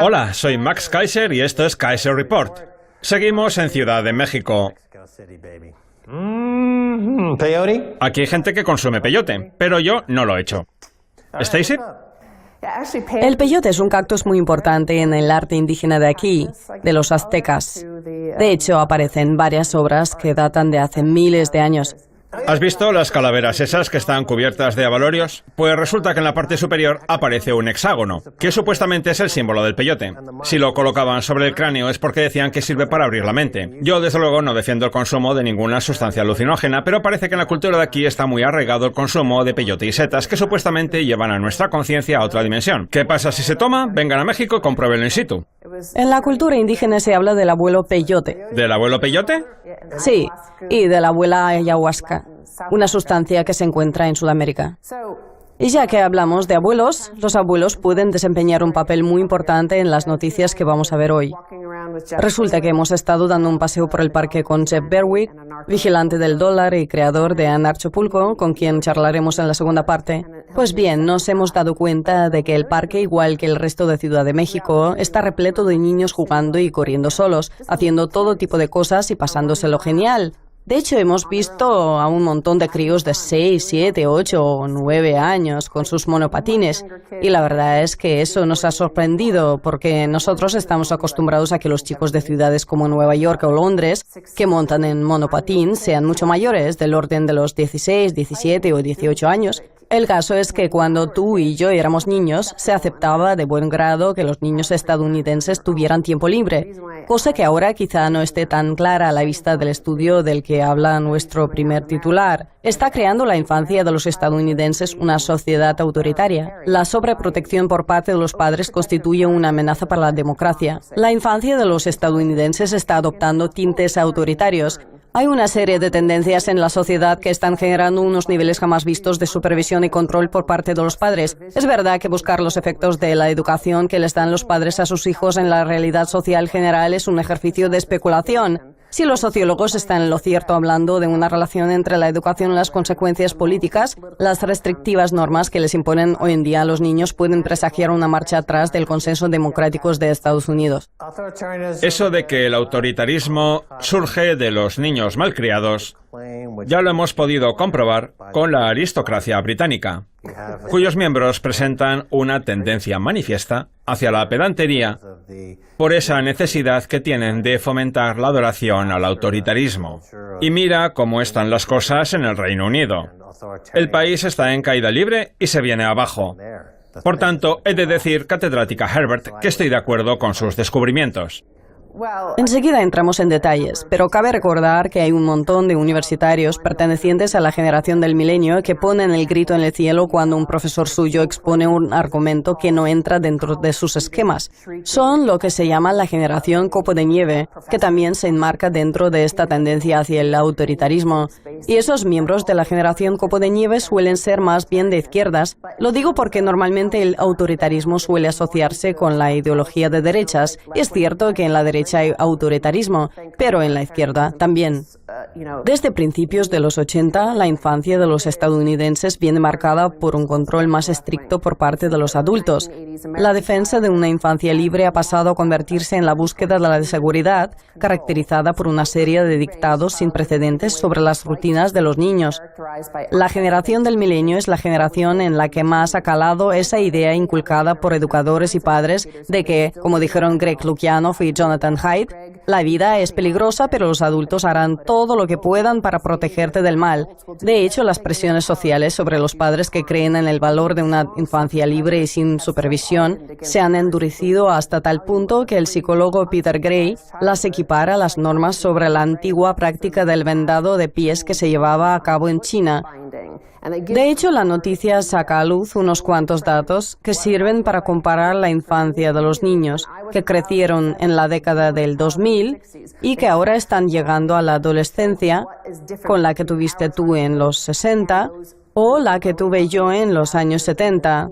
Hola, soy Max Kaiser y esto es Kaiser Report. Seguimos en Ciudad de México. Peyote? Aquí hay gente que consume peyote, pero yo no lo he hecho. ¿Stacy? El peyote es un cactus muy importante en el arte indígena de aquí, de los aztecas. De hecho, aparecen varias obras que datan de hace miles de años. ¿Has visto las calaveras esas que están cubiertas de abalorios? Pues resulta que en la parte superior aparece un hexágono, que supuestamente es el símbolo del peyote. Si lo colocaban sobre el cráneo es porque decían que sirve para abrir la mente. Yo, desde luego, no defiendo el consumo de ninguna sustancia alucinógena, pero parece que en la cultura de aquí está muy arraigado el consumo de peyote y setas, que supuestamente llevan a nuestra conciencia a otra dimensión. ¿Qué pasa si se toma? Vengan a México y compruébenlo in situ. En la cultura indígena se habla del abuelo peyote. ¿Del abuelo peyote? Sí, y de la abuela ayahuasca, una sustancia que se encuentra en Sudamérica. Y ya que hablamos de abuelos, los abuelos pueden desempeñar un papel muy importante en las noticias que vamos a ver hoy. Resulta que hemos estado dando un paseo por el parque con Jeff Berwick, vigilante del dólar y creador de Anarchapulco, con quien charlaremos en la segunda parte. Pues bien, nos hemos dado cuenta de que el parque, igual que el resto de Ciudad de México, está repleto de niños jugando y corriendo solos, haciendo todo tipo de cosas y pasándoselo genial. De hecho, hemos visto a un montón de críos de 6, 7, 8 o 9 años con sus monopatines. Y la verdad es que eso nos ha sorprendido porque nosotros estamos acostumbrados a que los chicos de ciudades como Nueva York o Londres que montan en monopatín sean mucho mayores, del orden de los 16, 17 o 18 años. El caso es que cuando tú y yo éramos niños, se aceptaba de buen grado que los niños estadounidenses tuvieran tiempo libre, cosa que ahora quizá no esté tan clara a la vista del estudio del que habla nuestro primer titular. ¿Está creando la infancia de los estadounidenses una sociedad autoritaria? La sobreprotección por parte de los padres constituye una amenaza para la democracia. La infancia de los estadounidenses está adoptando tintes autoritarios. Hay una serie de tendencias en la sociedad que están generando unos niveles jamás vistos de supervisión y control por parte de los padres. Es verdad que buscar los efectos de la educación que les dan los padres a sus hijos en la realidad social general es un ejercicio de especulación. Si los sociólogos están en lo cierto hablando de una relación entre la educación y las consecuencias políticas, las restrictivas normas que les imponen hoy en día a los niños pueden presagiar una marcha atrás del consenso democrático de Estados Unidos. Eso de que el autoritarismo surge de los niños malcriados, ya lo hemos podido comprobar con la aristocracia británica, cuyos miembros presentan una tendencia manifiesta hacia la pedantería por esa necesidad que tienen de fomentar la adoración al autoritarismo. Y mira cómo están las cosas en el Reino Unido. El país está en caída libre y se viene abajo. Por tanto, he de decir, catedrática Herbert, que estoy de acuerdo con sus descubrimientos. Enseguida entramos en detalles, pero cabe recordar que hay un montón de universitarios pertenecientes a la generación del milenio que ponen el grito en el cielo cuando un profesor suyo expone un argumento que no entra dentro de sus esquemas. Son lo que se llama la generación copo de nieve, que también se enmarca dentro de esta tendencia hacia el autoritarismo. Y esos miembros de la generación copo de nieve suelen ser más bien de izquierdas. Lo digo porque normalmente el autoritarismo suele asociarse con la ideología de derechas. Es cierto que en la derecha hay autoritarismo, pero en la izquierda también. Desde principios de los 80, la infancia de los estadounidenses viene marcada por un control más estricto por parte de los adultos. La defensa de una infancia libre ha pasado a convertirse en la búsqueda de la seguridad, caracterizada por una serie de dictados sin precedentes sobre las rutinas de los niños. La generación del milenio es la generación en la que más ha calado esa idea inculcada por educadores y padres de que, como dijeron Greg Lukianoff y Jonathan Haidt, la vida es peligrosa, pero los adultos harán todo lo que puedan para protegerte del mal. De hecho, las presiones sociales sobre los padres que creen en el valor de una infancia libre y sin supervisión se han endurecido hasta tal punto que el psicólogo Peter Gray las equipara a las normas sobre la antigua práctica del vendado de pies que se llevaba a cabo en China. De hecho, la noticia saca a luz unos cuantos datos que sirven para comparar la infancia de los niños que crecieron en la década del 2000 y que ahora están llegando a la adolescencia, con la que tuviste tú en los 60, o la que tuve yo en los años 70.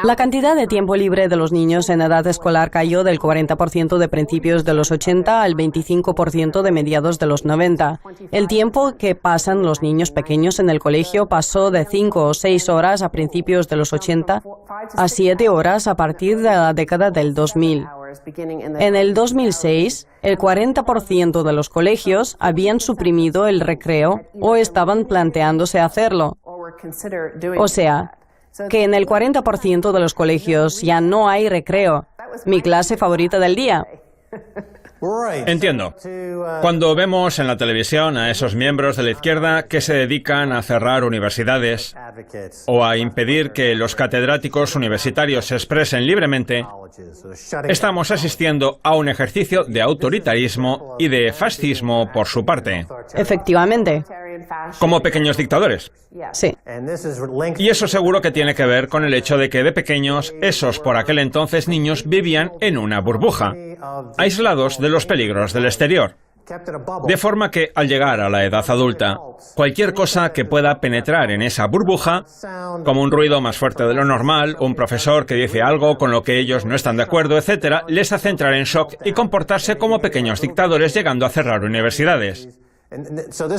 La cantidad de tiempo libre de los niños en edad escolar cayó del 40% de principios de los 80 al 25% de mediados de los 90. El tiempo que pasan los niños pequeños en el colegio pasó de 5 o 6 horas a principios de los 80 a 7 horas a partir de la década del 2000. En el 2006, el 40% de los colegios habían suprimido el recreo o estaban planteándose hacerlo. O sea, que en el 40% de los colegios ya no hay recreo. Mi clase favorita del día. Entiendo. Cuando vemos en la televisión a esos miembros de la izquierda que se dedican a cerrar universidades o a impedir que los catedráticos universitarios se expresen libremente, estamos asistiendo a un ejercicio de autoritarismo y de fascismo por su parte, Efectivamente. como pequeños dictadores. Sí. Y eso seguro que tiene que ver con el hecho de que de pequeños, esos por aquel entonces niños vivían en una burbuja, aislados de los peligros del exterior. De forma que, al llegar a la edad adulta, cualquier cosa que pueda penetrar en esa burbuja, como un ruido más fuerte de lo normal, un profesor que dice algo con lo que ellos no están de acuerdo, etc., les hace entrar en shock y comportarse como pequeños dictadores, llegando a cerrar universidades.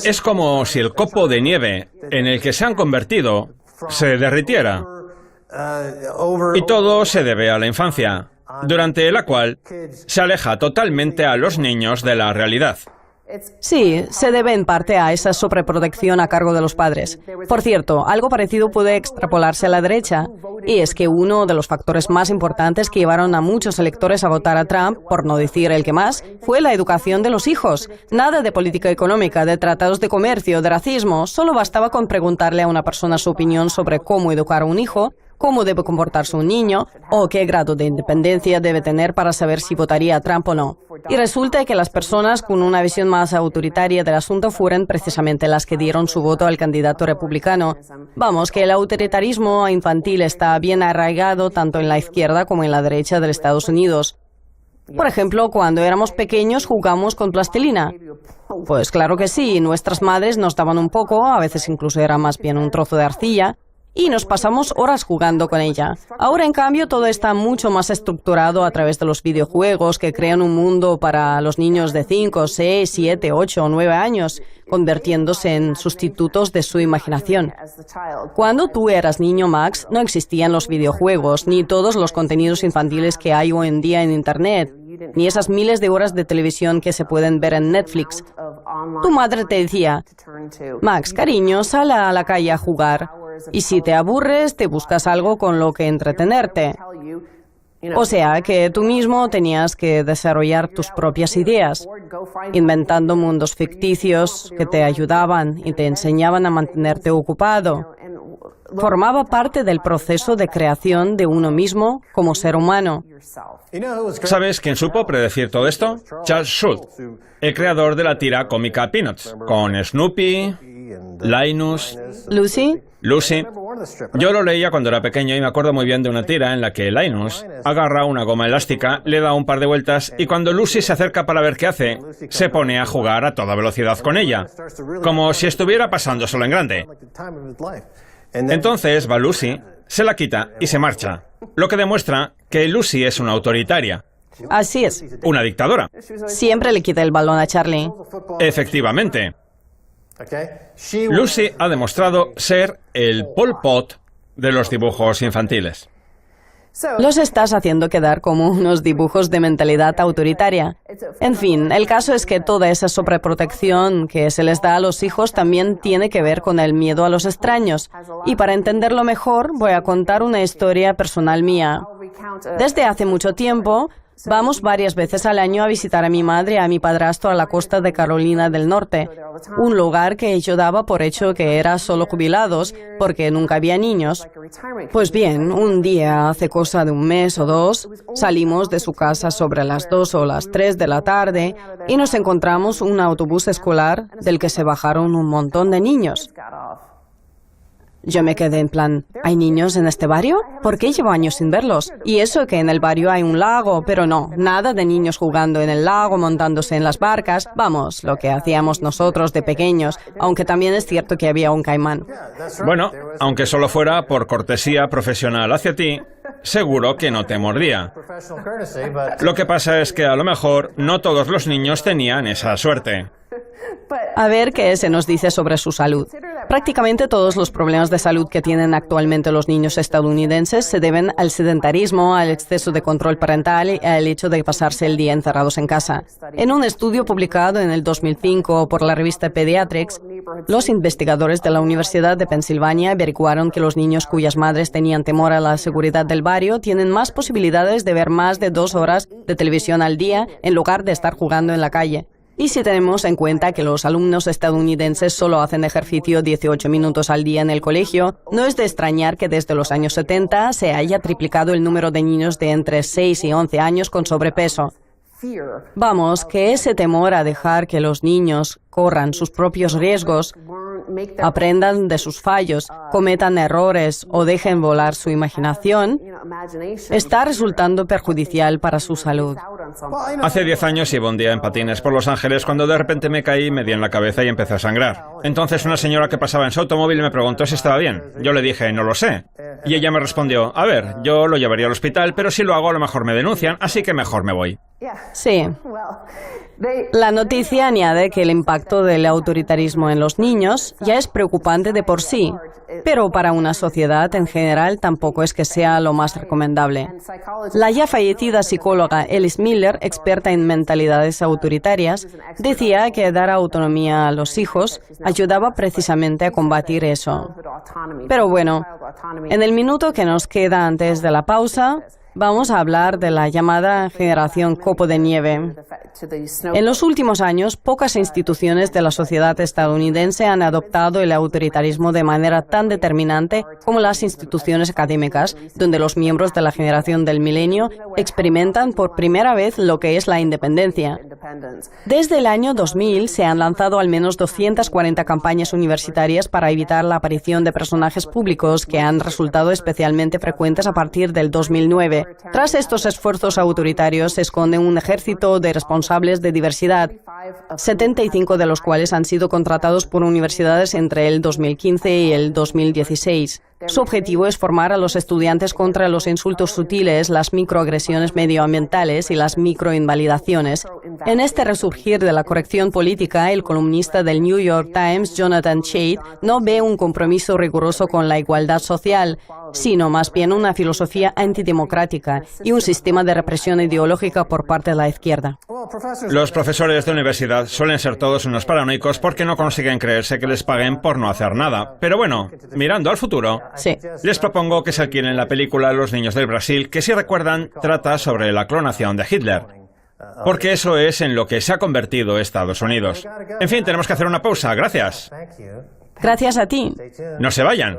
Es como si el copo de nieve en el que se han convertido se derritiera. Y todo se debe a la infancia, durante la cual se aleja totalmente a los niños de la realidad. Sí, se debe en parte a esa sobreprotección a cargo de los padres. Por cierto, algo parecido puede extrapolarse a la derecha, y es que uno de los factores más importantes que llevaron a muchos electores a votar a Trump, por no decir el que más, fue la educación de los hijos. Nada de política económica, de tratados de comercio, de racismo, solo bastaba con preguntarle a una persona su opinión sobre cómo educar a un hijo, cómo debe comportarse un niño o qué grado de independencia debe tener para saber si votaría a Trump o no. Y resulta que las personas con una visión más autoritaria del asunto fueron precisamente las que dieron su voto al candidato republicano. Vamos, que el autoritarismo infantil está bien arraigado tanto en la izquierda como en la derecha de Estados Unidos. Por ejemplo, cuando éramos pequeños jugamos con plastilina. Pues claro que sí, nuestras madres nos daban un poco, a veces incluso era más bien un trozo de arcilla, y nos pasamos horas jugando con ella. Ahora, en cambio, todo está mucho más estructurado a través de los videojuegos que crean un mundo para los niños de 5, 6, 7, 8 o 9 años, convirtiéndose en sustitutos de su imaginación. Cuando tú eras niño, Max, no existían los videojuegos, ni todos los contenidos infantiles que hay hoy en día en Internet, ni esas miles de horas de televisión que se pueden ver en Netflix. Tu madre te decía, Max, cariño, sal a la calle a jugar. Y si te aburres, te buscas algo con lo que entretenerte. O sea, que tú mismo tenías que desarrollar tus propias ideas, inventando mundos ficticios que te ayudaban y te enseñaban a mantenerte ocupado. Formaba parte del proceso de creación de uno mismo como ser humano. ¿Sabes quién supo predecir todo esto? Charles Schulz, el creador de la tira cómica Peanuts, con Snoopy, Linus, Lucy. Yo lo leía cuando era pequeño y me acuerdo muy bien de una tira en la que Linus agarra una goma elástica, le da un par de vueltas y cuando Lucy se acerca para ver qué hace, se pone a jugar a toda velocidad con ella, como si estuviera pasándoselo en grande. Entonces va Lucy, se la quita y se marcha, lo que demuestra que Lucy es una autoritaria. Así es. Una dictadora. Siempre le quita el balón a Charlie. Efectivamente. Lucy ha demostrado ser el Pol Pot de los dibujos infantiles. Los estás haciendo quedar como unos dibujos de mentalidad autoritaria. En fin, el caso es que toda esa sobreprotección que se les da a los hijos también tiene que ver con el miedo a los extraños. Y para entenderlo mejor, voy a contar una historia personal mía. Desde hace mucho tiempo, vamos varias veces al año a visitar a mi madre y a mi padrastro a la costa de Carolina del Norte, un lugar que yo daba por hecho que era solo jubilados, porque nunca había niños. Pues bien, un día, hace cosa de un mes o dos, salimos de su casa sobre las 2 o las 3 de la tarde y nos encontramos un autobús escolar del que se bajaron un montón de niños. Yo me quedé en plan, ¿hay niños en este barrio? ¿Por qué llevo años sin verlos? Y eso que en el barrio hay un lago, pero no, nada de niños jugando en el lago, montándose en las barcas. Vamos, lo que hacíamos nosotros de pequeños, aunque también es cierto que había un caimán. Bueno, aunque solo fuera por cortesía profesional hacia ti, seguro que no te mordía. Lo que pasa es que a lo mejor no todos los niños tenían esa suerte. A ver qué se nos dice sobre su salud. Prácticamente todos los problemas de salud que tienen actualmente los niños estadounidenses se deben al sedentarismo, al exceso de control parental y al hecho de pasarse el día encerrados en casa. En un estudio publicado en el 2005 por la revista Pediatrics, los investigadores de la Universidad de Pensilvania averiguaron que los niños cuyas madres tenían temor a la seguridad del barrio tienen más posibilidades de ver más de 2 horas de televisión al día en lugar de estar jugando en la calle. Y si tenemos en cuenta que los alumnos estadounidenses solo hacen ejercicio 18 minutos al día en el colegio, no es de extrañar que desde los años 70 se haya triplicado el número de niños de entre 6 y 11 años con sobrepeso. Vamos, que ese temor a dejar que los niños corran sus propios riesgos, aprendan de sus fallos, cometan errores o dejen volar su imaginación, está resultando perjudicial para su salud. Hace 10 años iba un día en patines por Los Ángeles cuando de repente me caí, me di en la cabeza y empecé a sangrar. Entonces una señora que pasaba en su automóvil me preguntó si estaba bien. Yo le dije, no lo sé. Y ella me respondió, a ver, yo lo llevaría al hospital, pero si lo hago a lo mejor me denuncian, así que mejor me voy. Sí. La noticia añade que el impacto del autoritarismo en los niños ya es preocupante de por sí, pero para una sociedad en general tampoco es que sea lo más recomendable. La ya fallecida psicóloga Alice Miller, experta en mentalidades autoritarias, decía que dar autonomía a los hijos ayudaba precisamente a combatir eso. Pero bueno, en el minuto que nos queda antes de la pausa, vamos a hablar de la llamada generación copo de nieve. En los últimos años, pocas instituciones de la sociedad estadounidense han adoptado el autoritarismo de manera tan determinante como las instituciones académicas, donde los miembros de la generación del milenio experimentan por primera vez lo que es la independencia. Desde el año 2000 se han lanzado al menos 240 campañas universitarias para evitar la aparición de personajes públicos que han resultado especialmente frecuentes a partir del 2009. Tras estos esfuerzos autoritarios se esconde un ejército de responsables de diversidad, 75 de los cuales han sido contratados por universidades entre el 2015 y el 2016. Su objetivo es formar a los estudiantes contra los insultos sutiles, las microagresiones medioambientales y las microinvalidaciones. En este resurgir de la corrección política, el columnista del New York Times, Jonathan Chait, no ve un compromiso riguroso con la igualdad social, sino más bien una filosofía antidemocrática y un sistema de represión ideológica por parte de la izquierda. Los profesores de universidad suelen ser todos unos paranoicos porque no consiguen creerse que les paguen por no hacer nada. Pero bueno, mirando al futuro, sí, les propongo que se alquilen la película Los niños del Brasil, que si recuerdan trata sobre la clonación de Hitler. Porque eso es en lo que se ha convertido Estados Unidos. En fin, tenemos que hacer una pausa. Gracias. Gracias a ti. No se vayan.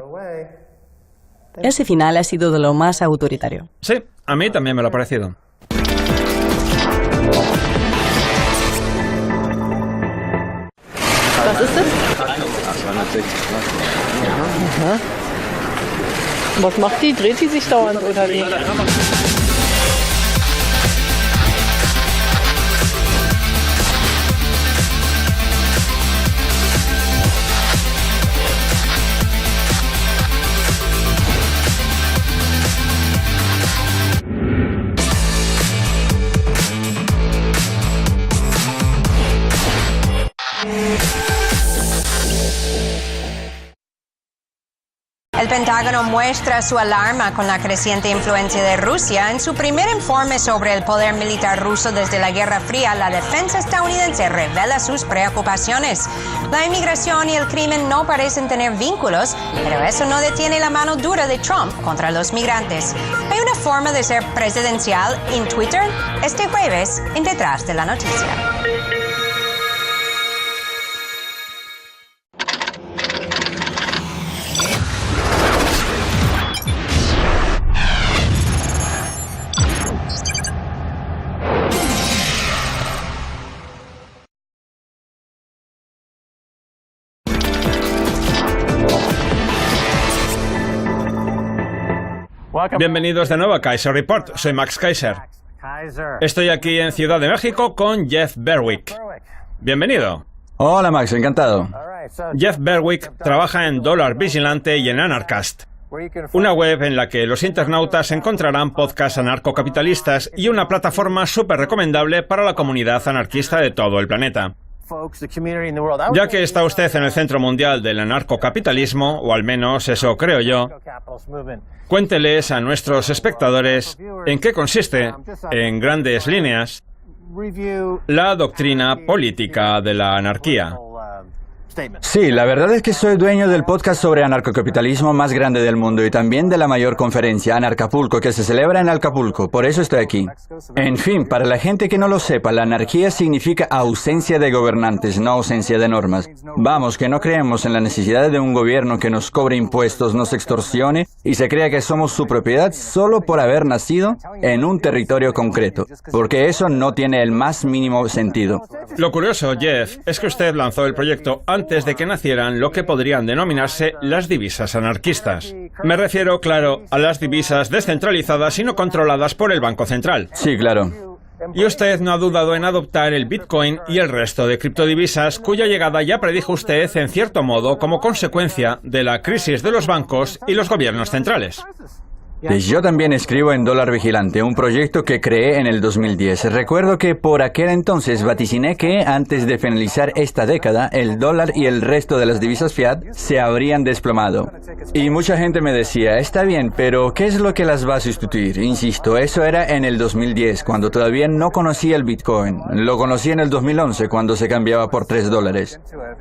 Ese final ha sido de lo más autoritario. Sí, a mí también me lo ha parecido. Was ist das? Aha. Was macht die? Dreht die sich dauernd oder wie? El Pentágono muestra su alarma con la creciente influencia de Rusia. En su primer informe sobre el poder militar ruso desde la Guerra Fría, la defensa estadounidense revela sus preocupaciones. La inmigración y el crimen no parecen tener vínculos, pero eso no detiene la mano dura de Trump contra los migrantes. ¿Hay una forma de ser presidencial en Twitter? Este jueves, en Detrás de la Noticia. Bienvenidos de nuevo a Kaiser Report. Soy Max Kaiser. Estoy aquí en Ciudad de México con Jeff Berwick. Bienvenido. Hola Max, encantado. Jeff Berwick trabaja en Dólar Vigilante y en Anarcast, una web en la que los internautas encontrarán podcasts anarcocapitalistas y una plataforma súper recomendable para la comunidad anarquista de todo el planeta. Ya que está usted en el centro mundial del anarcocapitalismo, o al menos eso creo yo, cuénteles a nuestros espectadores en qué consiste, en grandes líneas, la doctrina política de la anarquía. Sí, la verdad es que soy dueño del podcast sobre anarcocapitalismo más grande del mundo y también de la mayor conferencia, Anarcapulco, que se celebra en Acapulco. Por eso estoy aquí. En fin, para la gente que no lo sepa, la anarquía significa ausencia de gobernantes, no ausencia de normas. Vamos, que no creemos en la necesidad de un gobierno que nos cobre impuestos, nos extorsione y se crea que somos su propiedad solo por haber nacido en un territorio concreto, porque eso no tiene el más mínimo sentido. Lo curioso, Jeff, es que usted lanzó el proyecto antes de que nacieran lo que podrían denominarse las divisas anarquistas. Me refiero, claro, a las divisas descentralizadas y no controladas por el Banco Central. Sí, claro. Y usted no ha dudado en adoptar el Bitcoin y el resto de criptodivisas, cuya llegada ya predijo usted, en cierto modo, como consecuencia de la crisis de los bancos y los gobiernos centrales. Yo también escribo en Dólar Vigilante, un proyecto que creé en el 2010. Recuerdo que por aquel entonces vaticiné que, antes de finalizar esta década, el dólar y el resto de las divisas fiat se habrían desplomado. Y mucha gente me decía, está bien, pero ¿qué es lo que las va a sustituir? Insisto, eso era en el 2010, cuando todavía no conocía el Bitcoin. Lo conocí en el 2011, cuando se cambiaba por $3.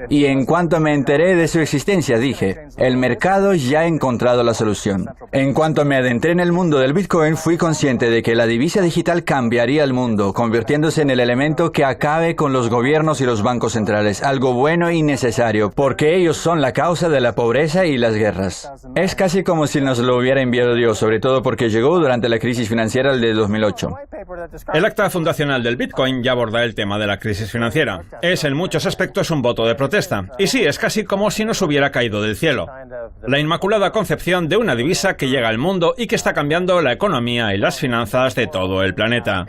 Y en cuanto me enteré de su existencia, dije, el mercado ya ha encontrado la solución. En cuanto me adentré en el mundo del Bitcoin, fui consciente de que la divisa digital cambiaría el mundo, convirtiéndose en el elemento que acabe con los gobiernos y los bancos centrales, algo bueno y necesario, porque ellos son la causa de la pobreza y las guerras. Es casi como si nos lo hubiera enviado Dios, sobre todo porque llegó durante la crisis financiera de 2008. El acta fundacional del Bitcoin ya aborda el tema de la crisis financiera. Es en muchos aspectos un voto de protesta. Y sí, es casi como si nos hubiera caído del cielo. La inmaculada concepción de una divisa que llega al mundo y que está cambiando la economía y las finanzas de todo el planeta.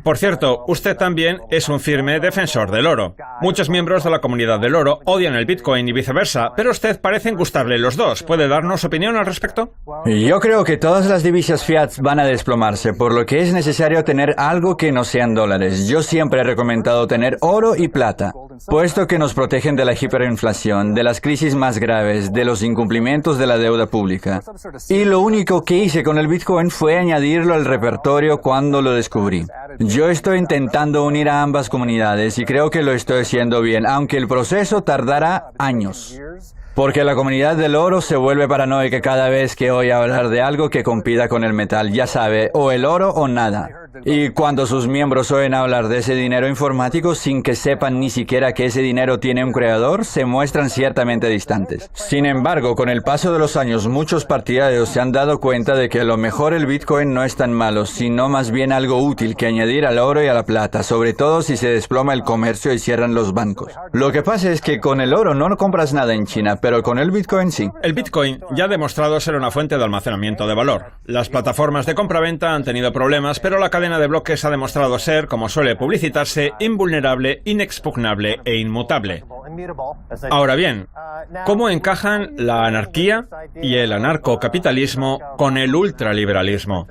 Por cierto, usted también es un firme defensor del oro. Muchos miembros de la comunidad del oro odian el Bitcoin y viceversa, pero a usted parecen gustarle los dos. ¿Puede darnos opinión al respecto? Yo creo que todas las divisas fiat van a desplomarse, por lo que es necesario tener algo que no sean dólares. Yo siempre he recomendado tener oro y plata, puesto que nos protegen de la hiperinflación, de las crisis más graves, de los incumplimientos de la deuda pública. Y lo único que hice con el Bitcoin fue añadirlo al repertorio cuando lo descubrí. Yo estoy intentando unir a ambas comunidades y creo que lo estoy haciendo bien, aunque el proceso tardará años. Porque la comunidad del oro se vuelve paranoica cada vez que oye hablar de algo que compita con el metal. Ya sabe, o el oro o nada. Y cuando sus miembros oyen hablar de ese dinero informático sin que sepan ni siquiera que ese dinero tiene un creador, se muestran ciertamente distantes. Sin embargo, con el paso de los años, muchos partidarios se han dado cuenta de que a lo mejor el Bitcoin no es tan malo, sino más bien algo útil que añadir al oro y a la plata, sobre todo si se desploma el comercio y cierran los bancos. Lo que pasa es que con el oro no compras nada en China, pero con el Bitcoin sí. El Bitcoin ya ha demostrado ser una fuente de almacenamiento de valor. Las plataformas de compraventa han tenido problemas, pero la cadena de bloques ha demostrado ser, como suele publicitarse, invulnerable, inexpugnable e inmutable. Ahora bien, ¿cómo encajan la anarquía y el anarcocapitalismo con el ultraliberalismo?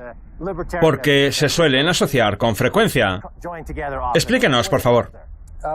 Porque se suelen asociar con frecuencia. Explíquenos, por favor.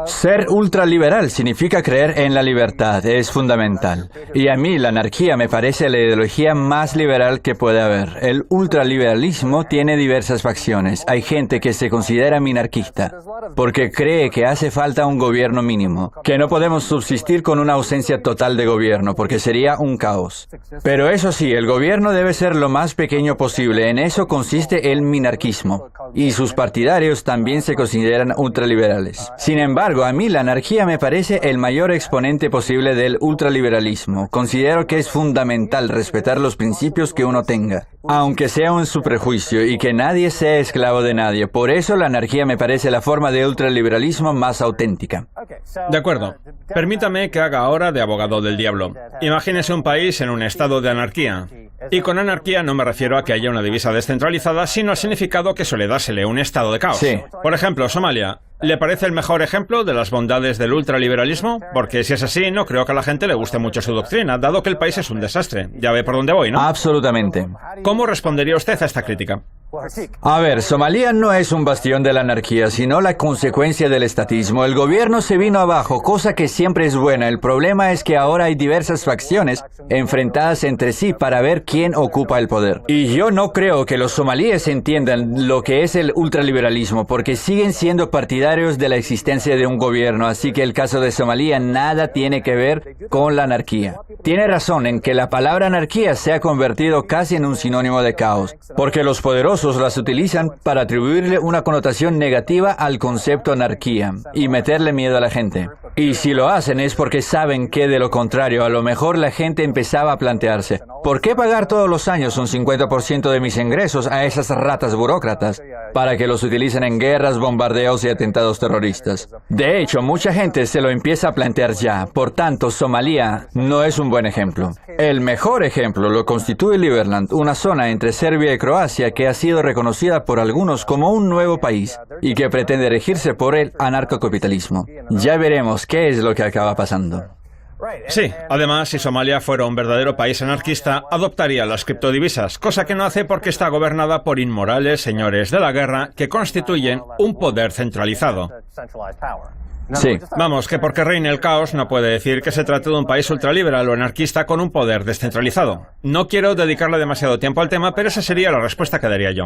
Ser ultraliberal significa creer en la libertad, es fundamental. Y a mí la anarquía me parece la ideología más liberal que puede haber. El ultraliberalismo tiene diversas facciones. Hay gente que se considera minarquista, porque cree que hace falta un gobierno mínimo, que no podemos subsistir con una ausencia total de gobierno, porque sería un caos. Pero eso sí, el gobierno debe ser lo más pequeño posible. En eso consiste el minarquismo. Y sus partidarios también se consideran ultraliberales. Sin embargo, a mí la anarquía me parece el mayor exponente posible del ultraliberalismo. Considero que es fundamental respetar los principios que uno tenga, aunque sea un su prejuicio, y que nadie sea esclavo de nadie. Por eso la anarquía me parece la forma de ultraliberalismo más auténtica. De acuerdo. Permítame que haga ahora de abogado del diablo. Imagínese un país en un estado de anarquía. Y con anarquía no me refiero a que haya una divisa descentralizada, sino al significado que suele dársele un estado de caos. Sí. Por ejemplo, Somalia. ¿Le parece el mejor ejemplo de las bondades del ultraliberalismo? Porque si es así, no creo que a la gente le guste mucho su doctrina, dado que el país es un desastre. Ya ve por dónde voy, ¿no? Absolutamente. ¿Cómo respondería usted a esta crítica? A ver, Somalia no es un bastión de la anarquía, sino la consecuencia del estatismo. El gobierno se vino abajo, cosa que siempre es buena. El problema es que ahora hay diversas facciones enfrentadas entre sí para ver quién ocupa el poder. Y yo no creo que los somalíes entiendan lo que es el ultraliberalismo, porque siguen siendo partidarios de la existencia de un gobierno, así que el caso de Somalia nada tiene que ver con la anarquía. Tiene razón en que la palabra anarquía se ha convertido casi en un sinónimo de caos, porque los poderosos las utilizan para atribuirle una connotación negativa al concepto anarquía y meterle miedo a la gente. Y si lo hacen es porque saben que de lo contrario, a lo mejor la gente empezaba a plantearse, ¿por qué pagar todos los años un 50% de mis ingresos a esas ratas burócratas para que los utilicen en guerras, bombardeos y atentados terroristas? De hecho, mucha gente se lo empieza a plantear ya. Por tanto, Somalia no es un buen ejemplo. El mejor ejemplo lo constituye Liberland, una zona entre Serbia y Croacia que ha sido reconocida por algunos como un nuevo país y que pretende regirse por el anarcocapitalismo. Ya veremos qué es lo que acaba pasando. Sí, además, si Somalia fuera un verdadero país anarquista, adoptaría las criptodivisas, cosa que no hace porque está gobernada por inmorales señores de la guerra que constituyen un poder centralizado. Sí. Vamos, que porque reine el caos no puede decir que se trate de un país ultraliberal o anarquista con un poder descentralizado. No quiero dedicarle demasiado tiempo al tema, pero esa sería la respuesta que daría yo.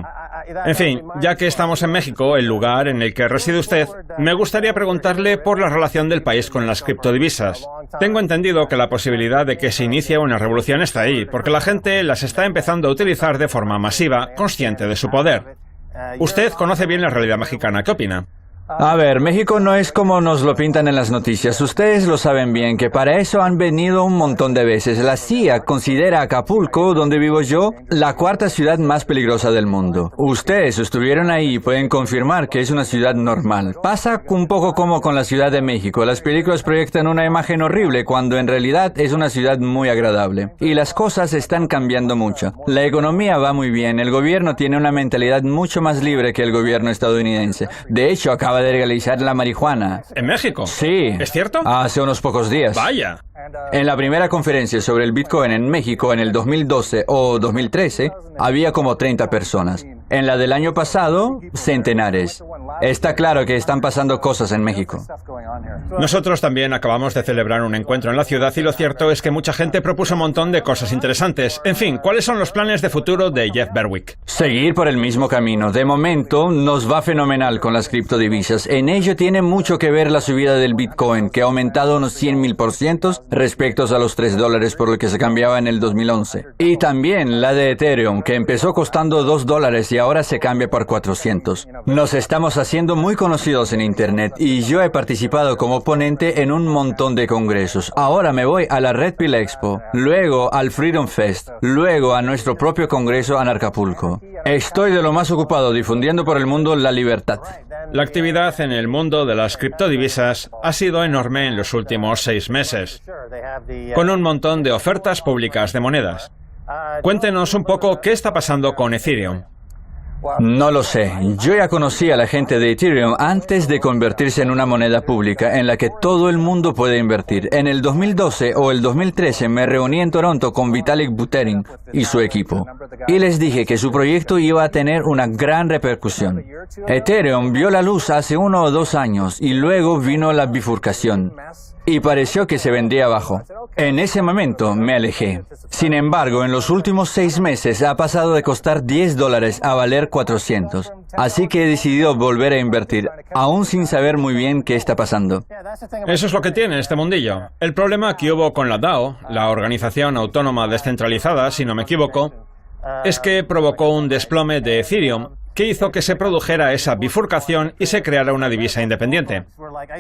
En fin, ya que estamos en México, el lugar en el que reside usted, me gustaría preguntarle por la relación del país con las criptodivisas. Tengo entendido que la posibilidad de que se inicie una revolución está ahí, porque la gente las está empezando a utilizar de forma masiva, consciente de su poder. Usted conoce bien la realidad mexicana, ¿qué opina? A ver, México no es como nos lo pintan en las noticias. Ustedes lo saben bien, que para eso han venido un montón de veces. La CIA considera Acapulco, donde vivo yo, la cuarta ciudad más peligrosa del mundo. Ustedes estuvieron ahí y pueden confirmar que es una ciudad normal. Pasa un poco como con la Ciudad de México. Las películas proyectan una imagen horrible cuando en realidad es una ciudad muy agradable. Y las cosas están cambiando mucho. La economía va muy bien. El gobierno tiene una mentalidad mucho más libre que el gobierno estadounidense. De hecho, acaba de legalizar la marihuana. ¿En México? Sí. ¿Es cierto? Hace unos pocos días. Vaya. En la primera conferencia sobre el Bitcoin en México en el 2012 o 2013, había como 30 personas. En la del año pasado, centenares. Está claro que están pasando cosas en México. Nosotros también acabamos de celebrar un encuentro en la ciudad y lo cierto es que mucha gente propuso un montón de cosas interesantes. En fin, ¿cuáles son los planes de futuro de Jeff Berwick? Seguir por el mismo camino. De momento, nos va fenomenal con las criptodivisas. En ello tiene mucho que ver la subida del Bitcoin, que ha aumentado unos 100.000% respecto a los $3 por lo que se cambiaba en el 2011. Y también la de Ethereum, que empezó costando $2 y ahora se cambia por 400. Nos estamos haciendo muy conocidos en Internet y yo he participado como ponente en un montón de congresos. Ahora me voy a la Red Pill Expo, luego al Freedom Fest, luego a nuestro propio congreso en Acapulco. Estoy de lo más ocupado difundiendo por el mundo la libertad. La actividad en el mundo de las criptodivisas ha sido enorme en los últimos 6 meses, con un montón de ofertas públicas de monedas. Cuéntenos un poco qué está pasando con Ethereum. No lo sé. Yo ya conocí a la gente de Ethereum antes de convertirse en una moneda pública en la que todo el mundo puede invertir. En el 2012 o el 2013 me reuní en Toronto con Vitalik Buterin y su equipo. Y les dije que su proyecto iba a tener una gran repercusión. Ethereum vio la luz hace 1 o 2 años y luego vino la bifurcación. Y pareció que se vendría abajo. En ese momento me alejé. Sin embargo, en los últimos 6 meses ha pasado de costar $10 a valer 400. Así que he decidido volver a invertir, aún sin saber muy bien qué está pasando. Eso es lo que tiene este mundillo. El problema que hubo con la DAO, la Organización Autónoma Descentralizada, si no me equivoco, es que provocó un desplome de Ethereum que hizo que se produjera esa bifurcación y se creara una divisa independiente.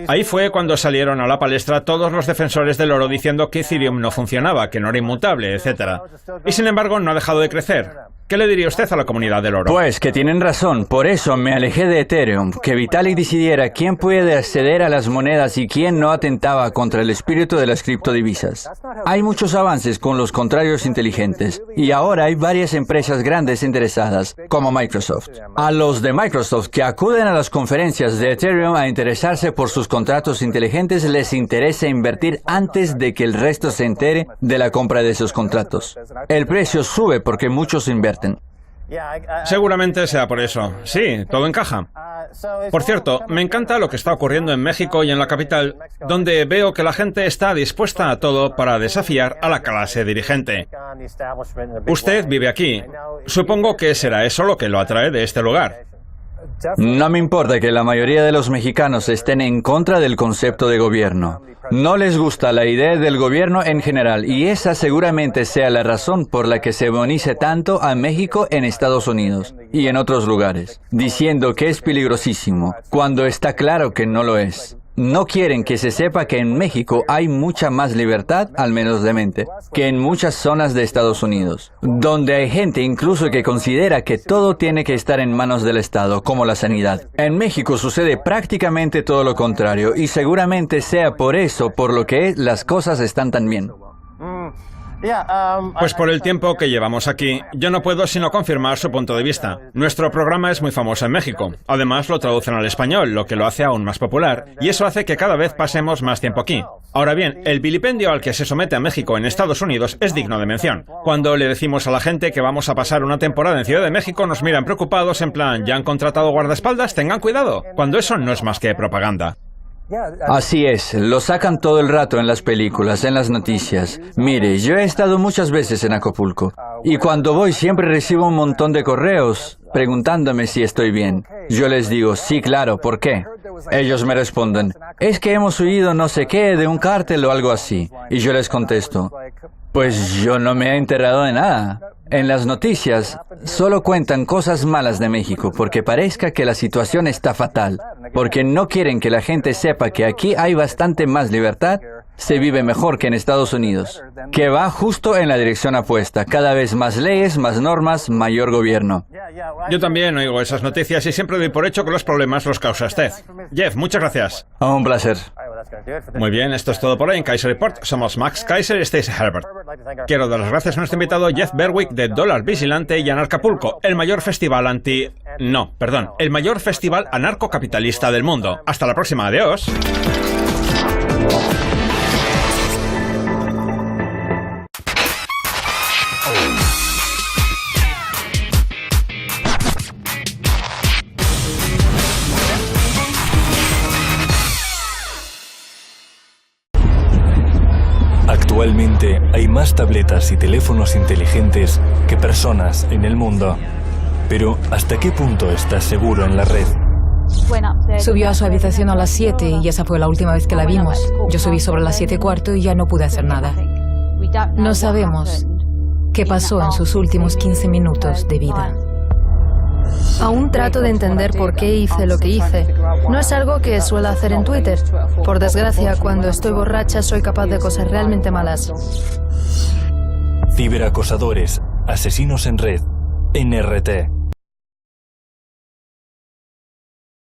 Ahí fue cuando salieron a la palestra todos los defensores del oro diciendo que Ethereum no funcionaba, que no era inmutable, etc. Y sin embargo no ha dejado de crecer. ¿Qué le diría usted a la comunidad del oro? Pues que tienen razón, por eso me alejé de Ethereum, que Vitalik decidiera quién puede acceder a las monedas y quién no atentaba contra el espíritu de las criptodivisas. Hay muchos avances con los contrarios inteligentes, y ahora hay varias empresas grandes interesadas, como Microsoft. A los de Microsoft que acuden a las conferencias de Ethereum a interesarse por sus contratos inteligentes, les interesa invertir antes de que el resto se entere de la compra de esos contratos. El precio sube porque muchos invierten. Seguramente sea por eso. Sí, todo encaja. Por cierto, me encanta lo que está ocurriendo en México y en la capital, donde veo que la gente está dispuesta a todo para desafiar a la clase dirigente. Usted vive aquí. Supongo que será eso lo que lo atrae de este lugar. No me importa que la mayoría de los mexicanos estén en contra del concepto de gobierno. No les gusta la idea del gobierno en general, y esa seguramente sea la razón por la que se demoniza tanto a México en Estados Unidos y en otros lugares, diciendo que es peligrosísimo, cuando está claro que no lo es. No quieren que se sepa que en México hay mucha más libertad, al menos de mente, que en muchas zonas de Estados Unidos, donde hay gente incluso que considera que todo tiene que estar en manos del Estado, como la sanidad. En México sucede prácticamente todo lo contrario, y seguramente sea por eso por lo que las cosas están tan bien. Pues por el tiempo que llevamos aquí, yo no puedo sino confirmar su punto de vista. Nuestro programa es muy famoso en México. Además, lo traducen al español, lo que lo hace aún más popular. Y eso hace que cada vez pasemos más tiempo aquí. Ahora bien, el vilipendio al que se somete a México en Estados Unidos es digno de mención. Cuando le decimos a la gente que vamos a pasar una temporada en Ciudad de México, nos miran preocupados en plan, ¿ya han contratado guardaespaldas? Tengan cuidado. Cuando eso no es más que propaganda. Así es, lo sacan todo el rato en las películas, en las noticias. Mire, yo he estado muchas veces en Acapulco, y cuando voy siempre recibo un montón de correos preguntándome si estoy bien. Yo les digo, sí, claro, ¿por qué? Ellos me responden, es que hemos huido no sé qué de un cártel o algo así. Y yo les contesto, pues yo no me he enterado de nada. En las noticias solo cuentan cosas malas de México porque parezca que la situación está fatal, porque no quieren que la gente sepa que aquí hay bastante más libertad, se vive mejor que en Estados Unidos, que va justo en la dirección opuesta, cada vez más leyes, más normas, mayor gobierno. Yo también oigo esas noticias y siempre doy por hecho que los problemas los causa usted. Jeff, muchas gracias. Un placer. Muy bien, esto es todo por hoy en Kaiser Report. Somos Max Kaiser y Stacey Herbert. Quiero dar las gracias a nuestro invitado Jeff Berwick de Dólar Vigilante y Anarcapulco, el mayor festival el mayor festival anarcocapitalista del mundo. Hasta la próxima, adiós. Actualmente hay más tabletas y teléfonos inteligentes que personas en el mundo. Pero ¿hasta qué punto estás seguro en la red? Subió a su habitación a las 7 y esa fue la última vez que la vimos. Yo subí sobre las 7:15 y ya no pude hacer nada. No sabemos qué pasó en sus últimos 15 minutos de vida. Aún trato de entender por qué hice lo que hice. No es algo que suelo hacer en Twitter. Por desgracia, cuando estoy borracha soy capaz de cosas realmente malas. Ciberacosadores, asesinos en red, NRT.